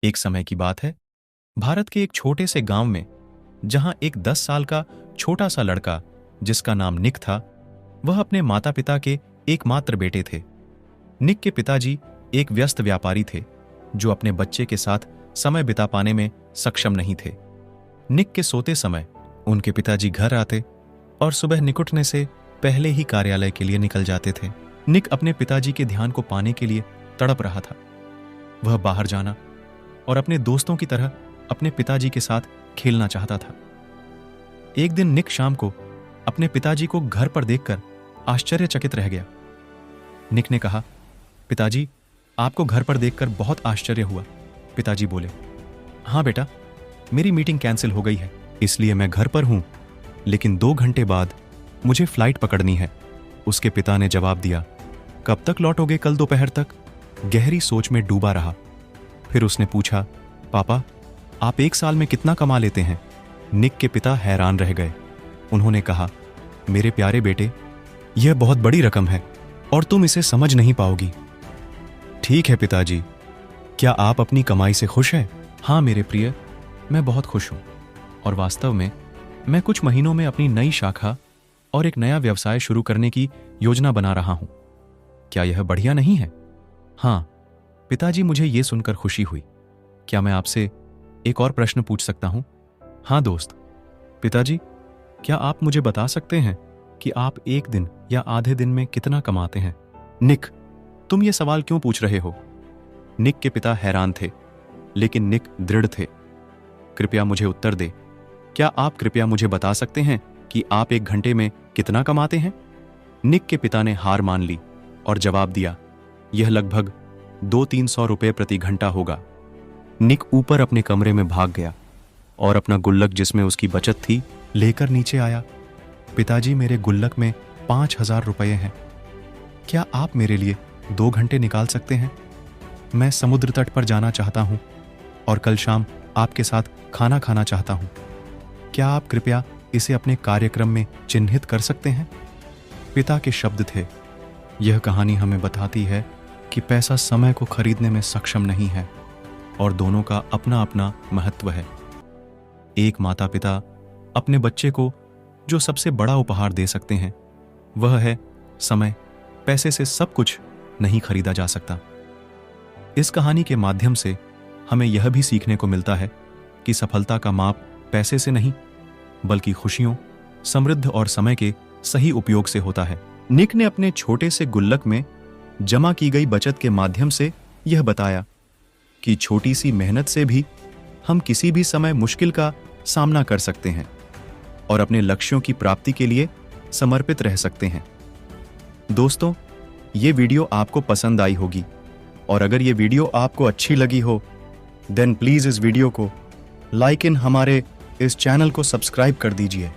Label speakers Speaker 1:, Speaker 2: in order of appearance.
Speaker 1: एक समय की बात है, भारत के एक छोटे से गांव में, जहां एक 10 साल का छोटा सा लड़का जिसका नाम निक था, वह अपने माता पिता के एकमात्र बेटे थे। निक के पिताजी एक व्यस्त व्यापारी थे जो अपने बच्चे के साथ समय बिता पाने में सक्षम नहीं थे। निक के सोते समय उनके पिताजी घर आते और सुबह निक उठने से पहले ही कार्यालय के लिए निकल जाते थे। निक अपने पिताजी के ध्यान को पाने के लिए तड़प रहा था। वह बाहर जाना और अपने दोस्तों की तरह अपने पिताजी के साथ खेलना चाहता था। एक दिन निक शाम को अपने पिताजी को घर पर देखकर आश्चर्यचकित रह गया। निक ने कहा, पिताजी, आपको घर पर देखकर बहुत आश्चर्य हुआ। पिताजी बोले, हाँ बेटा, मेरी मीटिंग कैंसिल हो गई है, इसलिए मैं घर पर हूं, लेकिन 2 घंटे बाद मुझे फ्लाइट पकड़नी है। उसके पिता ने जवाब दिया, कब तक लौटोगे? कल दोपहर तक। गहरी सोच में डूबा रहा। फिर उसने पूछा, पापा, आप 1 साल में कितना कमा लेते हैं? निक के पिता हैरान रह गए। उन्होंने कहा, मेरे प्यारे बेटे, यह बहुत बड़ी रकम है और तुम इसे समझ नहीं पाओगी। ठीक है पिताजी, क्या आप अपनी कमाई से खुश हैं? हाँ मेरे प्रिय, मैं बहुत खुश हूं और वास्तव में मैं कुछ महीनों में अपनी नई शाखा और एक नया व्यवसाय शुरू करने की योजना बना रहा हूं। क्या यह बढ़िया नहीं है? हाँ पिताजी, मुझे यह सुनकर खुशी हुई। क्या मैं आपसे एक और प्रश्न पूछ सकता हूं? हाँ दोस्त। पिताजी, क्या आप मुझे बता सकते हैं कि आप एक दिन या आधे दिन में कितना कमाते हैं? निक, तुम ये सवाल क्यों पूछ रहे हो? निक के पिता हैरान थे, लेकिन निक दृढ़ थे। कृपया मुझे उत्तर दे। क्या आप कृपया मुझे बता सकते हैं कि आप 1 घंटे में कितना कमाते हैं? निक के पिता ने हार मान ली और जवाब दिया, यह लगभग 200-300 रुपये प्रति घंटा होगा। निक ऊपर अपने कमरे में भाग गया और अपना गुल्लक जिसमें उसकी बचत थी लेकर नीचे आया। पिताजी, मेरे गुल्लक में 5000 रुपये हैं। क्या आप मेरे लिए 2 घंटे निकाल सकते हैं? मैं समुद्र तट पर जाना चाहता हूं और कल शाम आपके साथ खाना खाना चाहता हूं। क्या आप कृपया इसे अपने कार्यक्रम में चिन्हित कर सकते हैं? पिता के शब्द थे। यह कहानी हमें बताती है कि पैसा समय को खरीदने में सक्षम नहीं है और दोनों का अपना अपना महत्व है। एक माता पिता अपने बच्चे को जो सबसे बड़ा उपहार दे सकते हैं वह है समय। पैसे से सब कुछ नहीं खरीदा जा सकता। इस कहानी के माध्यम से हमें यह भी सीखने को मिलता है कि सफलता का माप पैसे से नहीं, बल्कि खुशियों, समृद्ध और समय के सही उपयोग से होता है। निक ने अपने छोटे से गुल्लक में जमा की गई बचत के माध्यम से यह बताया कि छोटी सी मेहनत से भी हम किसी भी समय मुश्किल का सामना कर सकते हैं और अपने लक्ष्यों की प्राप्ति के लिए समर्पित रह सकते हैं। दोस्तों, ये वीडियो आपको पसंद आई होगी और अगर ये वीडियो आपको अच्छी लगी हो, देन प्लीज इस वीडियो को लाइक इन हमारे इस चैनल को सब्सक्राइब कर दीजिए।